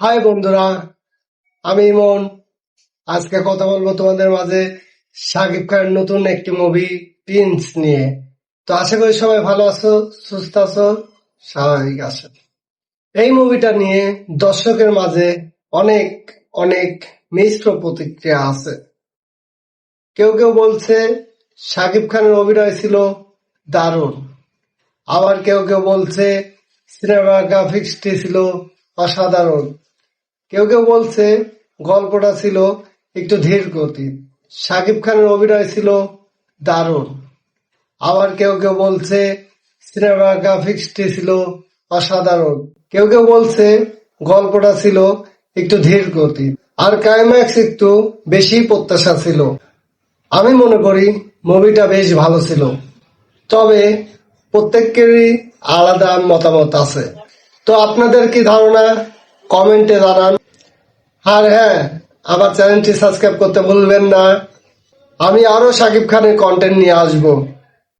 High বন্ধুরা, আমি ইমন। আজকে কথা বলবো তোমাদের মাঝে শাকিব খানের নতুন একটি মুভি প্রিন্স নিয়ে। তো আশা করি সবাই ভালো আছো, সুস্থ আছো, স্বাভাবিক আছো। এই মুভিটা নিয়ে দর্শকের মাঝে অনেক অনেক মিশ্র প্রতিক্রিয়া আছে। কেউ কেউ বলছে শাকিব খানের অভিনয় ছিল দারুণ, আবার কেউ কেউ বলছে সিনেমাগ্রাফিক্সটি ছিল অসাধারণ। কেউ কেউ বলছে গল্পটা ছিল একটু ধীর গতির। শাকিব খানের অভিনয় ছিল দারুণ, আবার কেউ কেউ বলছে সিনেমাগ্রাফিক্সটি ছিল অসাধারণ। কেউ কেউ বলছে গল্পটা ছিল একটু ধীর গতির, আর ক্লাইম্যাক্স একটু বেশি প্রত্যাশা ছিল। আমি মনে করি মুভিটা বেশ ভালো ছিল, তবে প্রত্যেকেরই আলাদা মতামত আছে। তো আপনাদের কি ধারণা কমেন্টে জানান। আর হ্যাঁ, আমার চ্যানেলটি সাবস্ক্রাইব করতে ভুলবেন না। আমি আরো শাকিব খানের কন্টেন্ট নিয়ে আসবো।